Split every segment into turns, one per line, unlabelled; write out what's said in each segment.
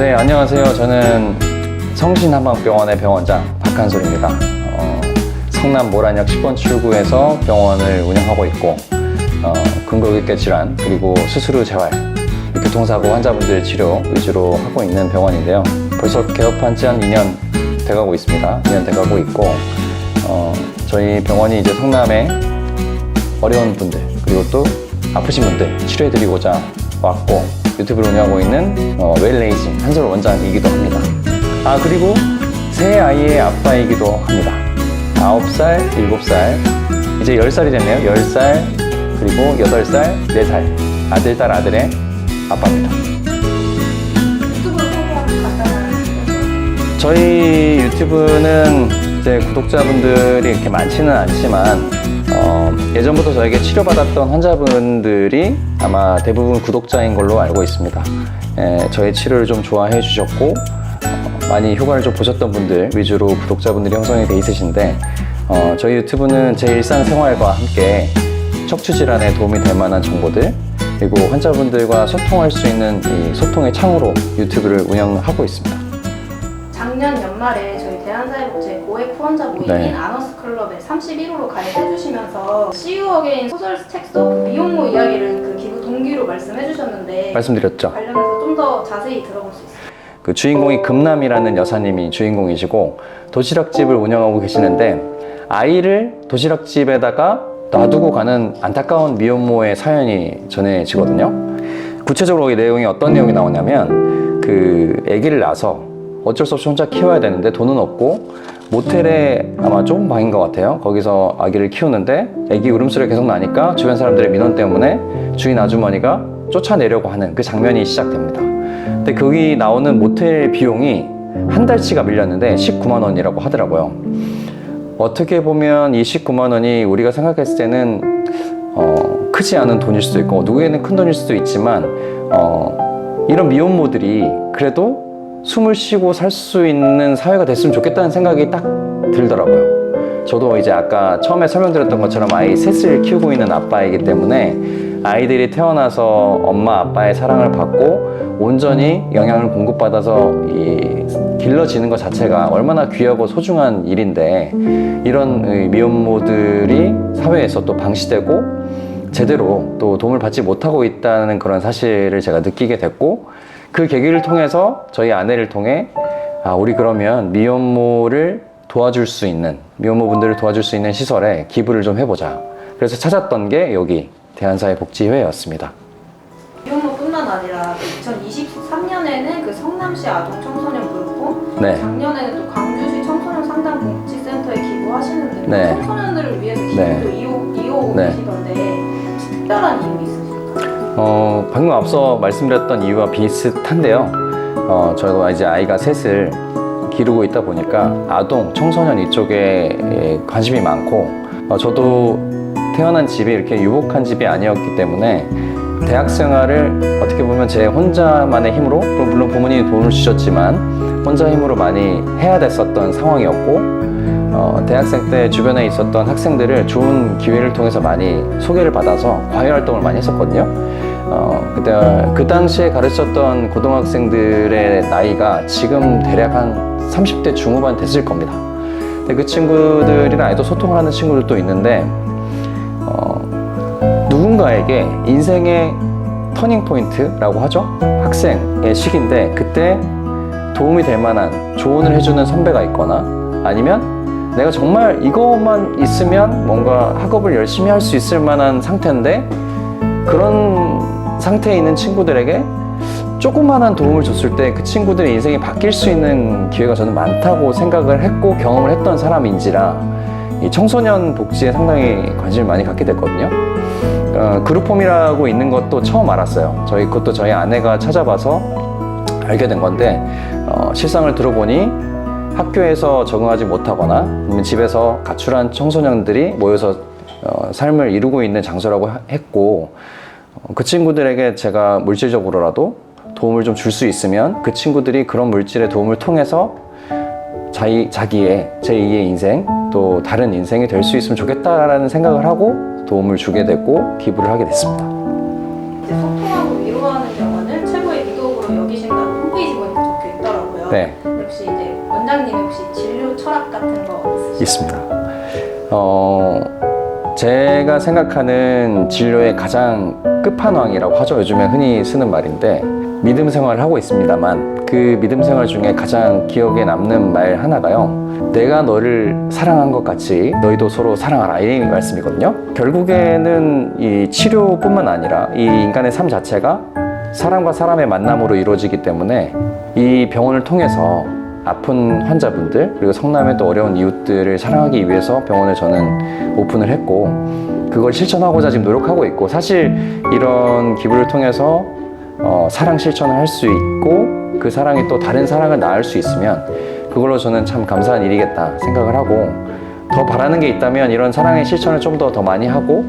네, 안녕하세요. 저는 성신한방병원의 병원장 박한솔입니다. 성남 모란역 10번 출구에서 병원을 운영하고 있고 근골격계 질환 그리고 수술 후 재활, 교통사고 환자분들 치료 위주로 하고 있는 병원인데요. 벌써 개업한 지 한 2년 돼가고 있습니다. 2년 돼가고 있고 저희 병원이 이제 성남에 어려운 분들 그리고 또 아프신 분들 치료해드리고자 왔고 유튜브를 운영하고 있는 웰레이징 한솔 원장이기도 합니다. 그리고 세 아이의 아빠이기도 합니다. 9살, 7살, 이제 10살이 됐네요. 10살, 그리고 8살, 4살 아들, 딸, 아들의 아빠입니다.
유튜브 소개하면 간단한
저희 유튜브는 이제 구독자분들이 이렇게 많지는 않지만 예전부터 저에게 치료받았던 환자분들이 아마 대부분 구독자인 걸로 알고 있습니다. 저의 치료를 좀 좋아해 주셨고 많이 효과를 좀 보셨던 분들 위주로 구독자분들이 형성이 돼 있으신데 저희 유튜브는 제 일상생활과 함께 척추질환에 도움이 될 만한 정보들 그리고 환자분들과 소통할 수 있는 이 소통의 창으로 유튜브를 운영하고 있습니다.
작년 연말에 저희 대한사회복지 고액 후원자 모임인
네.
아너스 클럽에 31호로 가입해주시면서 See You Again 소설 책 속 미혼모 이야기를 그 기부 동기로 말씀해주셨는데
말씀드렸죠.
관련해서 좀 더 자세히 들어볼 수 있어요.
그 주인공이 금남이라는 여사님이 주인공이시고 도시락집을 운영하고 계시는데 아이를 도시락집에다가 놔두고 가는 안타까운 미혼모의 사연이 전해지거든요. 구체적으로 이 내용이 어떤 내용이 나오냐면 그 아기를 낳아서 어쩔 수 없이 혼자 키워야 되는데 돈은 없고 모텔에 아마 좁은 방인 것 같아요. 거기서 아기를 키우는데 아기 울음소리가 계속 나니까 주변 사람들의 민원 때문에 주인 아주머니가 쫓아내려고 하는 그 장면이 시작됩니다. 근데 거기 나오는 모텔 비용이 한 달치가 밀렸는데 19만 원이라고 하더라고요. 어떻게 보면 이 19만 원이 우리가 생각했을 때는 크지 않은 돈일 수도 있고 누구에게는 큰 돈일 수도 있지만 이런 미혼모들이 그래도 숨을 쉬고 살 수 있는 사회가 됐으면 좋겠다는 생각이 딱 들더라고요. 저도 이제 아까 처음에 설명드렸던 것처럼 아이 셋을 키우고 있는 아빠이기 때문에 아이들이 태어나서 엄마 아빠의 사랑을 받고 온전히 영양을 공급받아서 길러지는 것 자체가 얼마나 귀하고 소중한 일인데 이런 미혼모들이 사회에서 또 방치되고 제대로 또 도움을 받지 못하고 있다는 그런 사실을 제가 느끼게 됐고 그 계기를 통해서 저희 아내를 통해 우리 그러면 미혼모를 도와줄 수 있는 미혼모분들을 도와줄 수 있는 시설에 기부를 좀 해보자. 그래서 찾았던 게 여기 대한사회복지회였습니다.
미혼모뿐만 아니라 2023년에는 그 성남시 아동 청소년 그룹고
네.
작년에는 또 광주시 청소년 상담복지센터에 기부하시는데
네.
청소년들을 위해서 기부도
네.
이어오고
네.
계시던데 특별한 이유 있으실까요?
방금 앞서 말씀드렸던 이유와 비슷한데요. 저희가 이제 아이가 셋을 기르고 있다 보니까 아동, 청소년 이쪽에 관심이 많고 저도 태어난 집이 이렇게 유복한 집이 아니었기 때문에 대학 생활을 어떻게 보면 제 혼자만의 힘으로 물론 부모님이 돈을 주셨지만 혼자 힘으로 많이 해야 됐었던 상황이었고 대학생 때 주변에 있었던 학생들을 좋은 기회를 통해서 많이 소개를 받아서 과외 활동을 많이 했었거든요. 그때 그 당시에 가르쳤던 고등학생들의 나이가 지금 대략 한 30대 중후반 됐을 겁니다. 근데 그 친구들이랑 아직도 소통을 하는 친구들도 있는데 누군가에게 인생의 터닝 포인트라고 하죠. 학생의 시기인데 그때 도움이 될 만한 조언을 해주는 선배가 있거나 아니면 내가 정말 이것만 있으면 뭔가 학업을 열심히 할 수 있을 만한 상태인데 그런 상태에 있는 친구들에게 조그만한 도움을 줬을 때 그 친구들의 인생이 바뀔 수 있는 기회가 저는 많다고 생각을 했고 경험을 했던 사람인지라 이 청소년 복지에 상당히 관심을 많이 갖게 됐거든요. 그룹홈이라고 있는 것도 처음 알았어요. 그것도 저희 아내가 찾아봐서 알게 된 건데 실상을 들어보니 학교에서 적응하지 못하거나 아니면 집에서 가출한 청소년들이 모여서 삶을 이루고 있는 장소라고 했고 그 친구들에게 제가 물질적으로라도 도움을 좀 줄 수 있으면 그 친구들이 그런 물질의 도움을 통해서 자기의 제2의 인생 또 다른 인생이 될 수 있으면 좋겠다라는 생각을 하고 도움을 주게 됐고 기부를 하게 됐습니다.
이제 소통하고 위로하는 병원을 최고의 기도업으로 여기신다고 홈페이지 보니까 생각 같은 거 있으시죠?
있습니다. 제가 생각하는 진료의 가장 끝판왕이라고 하죠. 요즘에 흔히 쓰는 말인데, 믿음 생활을 하고 있습니다만 그 믿음 생활 중에 가장 기억에 남는 말 하나가요, 내가 너를 사랑한 것 같이 너희도 서로 사랑하라, 이 말씀이거든요. 결국에는 이 치료뿐만 아니라 이 인간의 삶 자체가 사람과 사람의 만남으로 이루어지기 때문에 이 병원을 통해서 아픈 환자분들, 그리고 성남의 또 어려운 이웃들을 사랑하기 위해서 병원을 저는 오픈을 했고, 그걸 실천하고자 지금 노력하고 있고, 사실 이런 기부를 통해서 사랑 실천을 할 수 있고, 그 사랑이 또 다른 사랑을 낳을 수 있으면 그걸로 저는 참 감사한 일이겠다 생각을 하고, 더 바라는 게 있다면 이런 사랑의 실천을 좀 더 많이 하고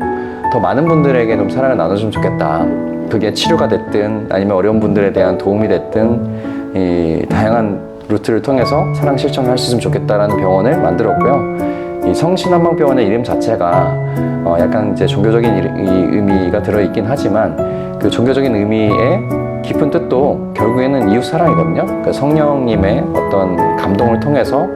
더 많은 분들에게 좀 사랑을 나눠주면 좋겠다. 그게 치료가 됐든 아니면 어려운 분들에 대한 도움이 됐든 이 다양한 루트를 통해서 사랑 실천을 할 수 있으면 좋겠다라는 병원을 만들었고요. 이 성신한방병원의 이름 자체가 약간 이제 종교적인 의미가 들어있긴 하지만, 그 종교적인 의미의 깊은 뜻도 결국에는 이웃 사랑이거든요. 그러니까 성령님의 어떤 감동을 통해서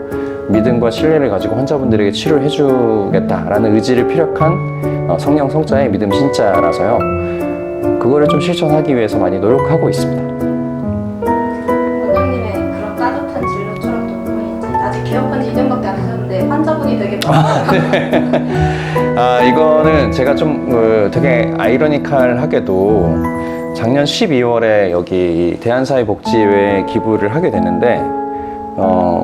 믿음과 신뢰를 가지고 환자분들에게 치료를 해주겠다라는 의지를 피력한 성령 성자의 믿음 신자라서요. 그거를 좀 실천하기 위해서 많이 노력하고 있습니다.
원장님의 그런 따뜻한 진료 철학 덕분에 이제 아직 개업한 지 2년밖에 안 되셨는데 환자분이 되게 많아요.
이거는 제가 좀 되게 아이러니컬하게도 작년 12월에 여기 대한사회복지회에 기부를 하게 됐는데,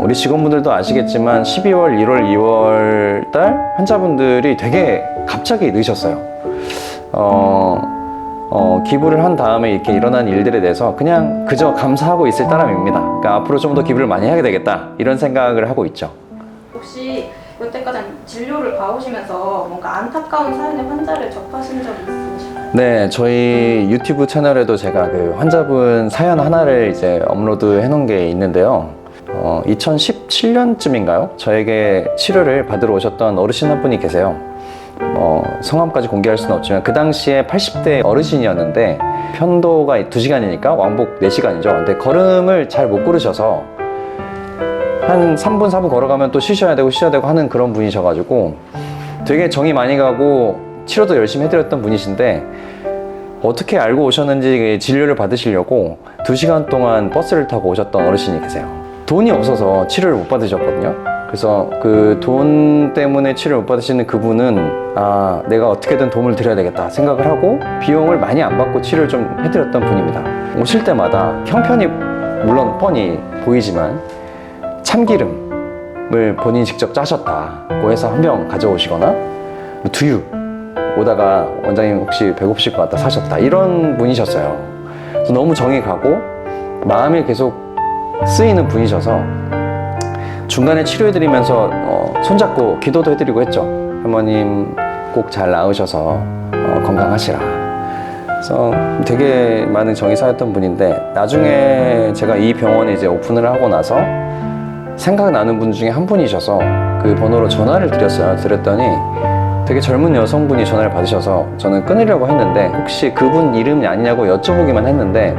우리 직원분들도 아시겠지만 12월, 1월, 2월 달 환자분들이 되게 갑자기 늦으셨어요. 기부를 한 다음에 이렇게 일어난 일들에 대해서 그냥 그저 감사하고 있을 따름입니다. 그러니까 앞으로 좀 더 기부를 많이 하게 되겠다, 이런 생각을 하고 있죠.
혹시 여태까지 진료를 봐오시면서 뭔가 안타까운 사연의 환자를 접하신 적이 있으신가요?
네, 저희 유튜브 채널에도 제가 그 환자분 사연 하나를 이제 업로드 해놓은 게 있는데요. 2017년쯤인가요? 저에게 치료를 받으러 오셨던 어르신 한 분이 계세요. 성함까지 공개할 수는 없지만 그 당시에 80대 어르신이었는데, 편도가 2시간이니까 왕복 4시간이죠. 근데 걸음을 잘 못 걸으셔서 한 3분, 4분 걸어가면 또 쉬셔야 되고 하는 그런 분이셔가지고 되게 정이 많이 가고 치료도 열심히 해드렸던 분이신데, 어떻게 알고 오셨는지 진료를 받으시려고 2시간 동안 버스를 타고 오셨던 어르신이 계세요. 돈이 없어서 치료를 못 받으셨거든요. 그래서 그 돈 때문에 치료를 못 받으시는 그분은 내가 어떻게든 도움을 드려야 되겠다 생각을 하고 비용을 많이 안 받고 치료를 좀 해드렸던 분입니다. 오실 때마다 형편이 물론 뻔히 보이지만 참기름을 본인이 직접 짜셨다고 해서 한 병 가져오시거나, 두유 오다가 원장님 혹시 배고프실 것 같다 사셨다, 이런 분이셨어요. 그래서 너무 정이 가고 마음이 계속 쓰이는 분이셔서 중간에 치료해드리면서 손잡고 기도도 해드리고 했죠. 할머님 꼭 잘 나으셔서 건강하시라. 그래서 되게 많은 정이 쌓였던 분인데, 나중에 제가 이 병원에 이제 오픈을 하고 나서 생각나는 분 중에 한 분이셔서 그 번호로 전화를 드렸어요. 드렸더니 되게 젊은 여성분이 전화를 받으셔서 저는 끊으려고 했는데 혹시 그분 이름이 아니냐고 여쭤보기만 했는데,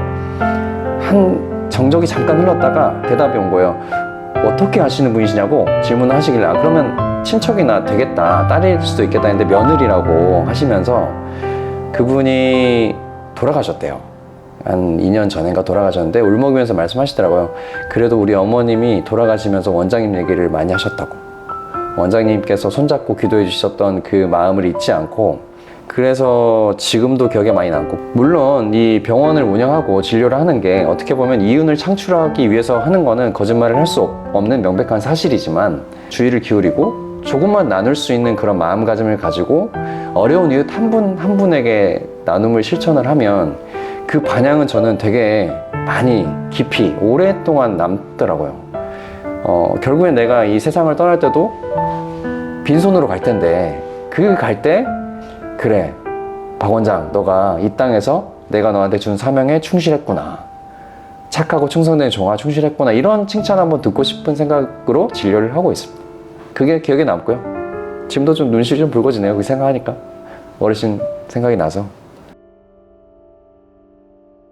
한 정적이 잠깐 흘렀다가 대답이 온 거예요. 어떻게 아시는 분이시냐고 질문을 하시길래, 그러면 친척이나 되겠다, 딸일 수도 있겠다 했는데 며느리라고 하시면서 그분이 돌아가셨대요. 한 2년 전인가 돌아가셨는데 울먹이면서 말씀하시더라고요. 그래도 우리 어머님이 돌아가시면서 원장님 얘기를 많이 하셨다고. 원장님께서 손잡고 기도해 주셨던 그 마음을 잊지 않고, 그래서 지금도 기억에 많이 남고, 물론 이 병원을 운영하고 진료를 하는 게 어떻게 보면 이윤을 창출하기 위해서 하는 거는 거짓말을 할 수 없는 명백한 사실이지만, 주의를 기울이고 조금만 나눌 수 있는 그런 마음가짐을 가지고 어려운 이웃 한 분 한 분에게 나눔을 실천을 하면 그 반향은 저는 되게 많이 깊이 오랫동안 남더라고요. 결국엔 내가 이 세상을 떠날 때도 빈손으로 갈 텐데, 그 갈 때 그래, 박 원장 너가 이 땅에서 내가 너한테 준 사명에 충실했구나, 착하고 충성된 종아 충실했구나, 이런 칭찬 한번 듣고 싶은 생각으로 진료를 하고 있습니다. 그게 기억에 남고요. 지금도 좀 눈시울이 좀 붉어지네요. 그 생각하니까 어르신 생각이 나서.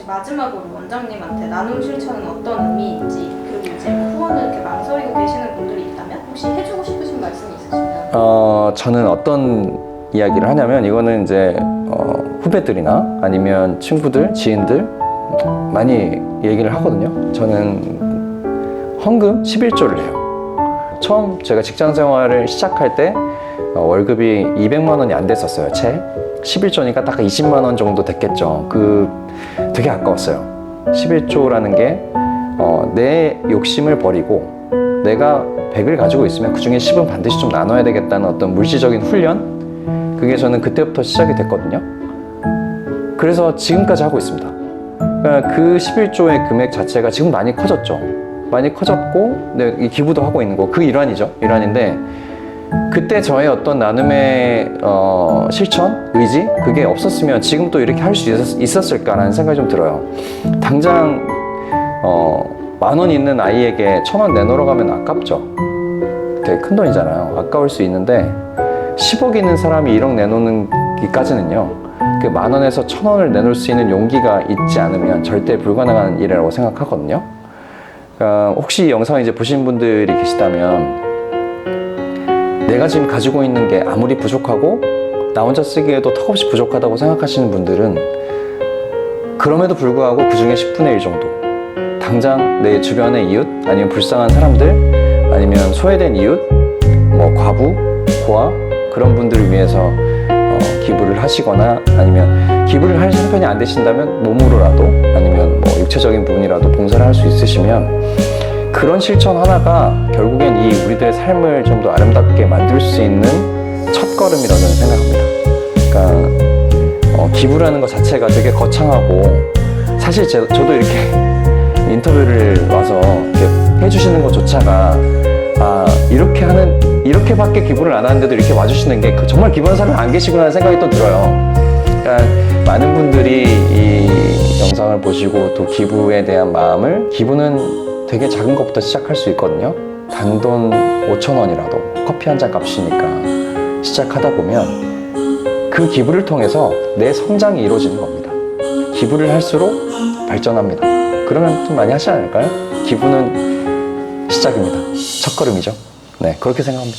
마지막으로 원장님한테 나눔 실천은 어떤 의미인지, 그리고 이제 후원 하고는 이렇게 망설이고 계시는 분들이 있다면 혹시 해주고 싶으신 말씀이 있으시면?
저는 어떤 이야기를 하냐면 이거는 이제 후배들이나 아니면 친구들, 지인들 많이 얘기를 하거든요. 저는 헌금 11조를 해요. 처음 제가 직장 생활을 시작할 때 월급이 200만 원이 안 됐었어요. 채 11조니까 딱 20만 원 정도 됐겠죠. 되게 아까웠어요. 11조라는 게 내 욕심을 버리고 내가 100을 가지고 있으면 그 중에 10은 반드시 좀 나눠야 되겠다는 어떤 물질적인 훈련, 그게 저는 그때부터 시작이 됐거든요. 그래서 지금까지 하고 있습니다. 그러니까 그 11조의 금액 자체가 지금 많이 커졌죠. 많이 커졌고 이 기부도 하고 있는 거 그 일환이죠. 일환인데 그때 저의 어떤 나눔의 실천, 의지 그게 없었으면 지금 또 이렇게 할 수 있었을까라는 생각이 좀 들어요. 당장 10,000원 있는 아이에게 1,000원 내놓으러 가면 아깝죠. 되게 큰 돈이잖아요. 아까울 수 있는데 10억 있는 사람이 1억 내놓는 기까지는요, 그 10,000원에서 1,000원을 내놓을 수 있는 용기가 있지 않으면 절대 불가능한 일이라고 생각하거든요. 혹시 이 영상을 이제 보신 분들이 계시다면 내가 지금 가지고 있는 게 아무리 부족하고 나 혼자 쓰기에도 턱없이 부족하다고 생각하시는 분들은 그럼에도 불구하고 그 중에 10분의 1 정도 당장 내 주변의 이웃 아니면 불쌍한 사람들 아니면 소외된 이웃, 뭐 과부, 고아 그런 분들을 위해서 기부를 하시거나 아니면 기부를 할 형편이 안 되신다면 몸으로라도 아니면 뭐 육체적인 부분이라도 봉사를 할 수 있으시면 그런 실천 하나가 결국엔 이 우리들의 삶을 좀 더 아름답게 만들 수 있는 첫걸음이라고 저는 생각합니다. 그러니까 기부라는 것 자체가 되게 거창하고 사실 저도 이렇게 인터뷰를 와서 이렇게 해주시는 것조차가 이렇게밖에 기부를 안 하는데도 이렇게 와주시는 게 정말 기부하는 사람이 안 계시구나 생각이 또 들어요. 그러니까 많은 분들이 이 영상을 보시고 또 기부에 대한 마음을, 기부는 되게 작은 것부터 시작할 수 있거든요. 단돈 5,000원이라도 커피 한 잔 값이니까 시작하다 보면 그 기부를 통해서 내 성장이 이루어지는 겁니다. 기부를 할수록 발전합니다. 그러면 좀 많이 하시지 않을까요? 기부는 시작입니다. 첫걸음이죠. 네, 그렇게 생각합니다.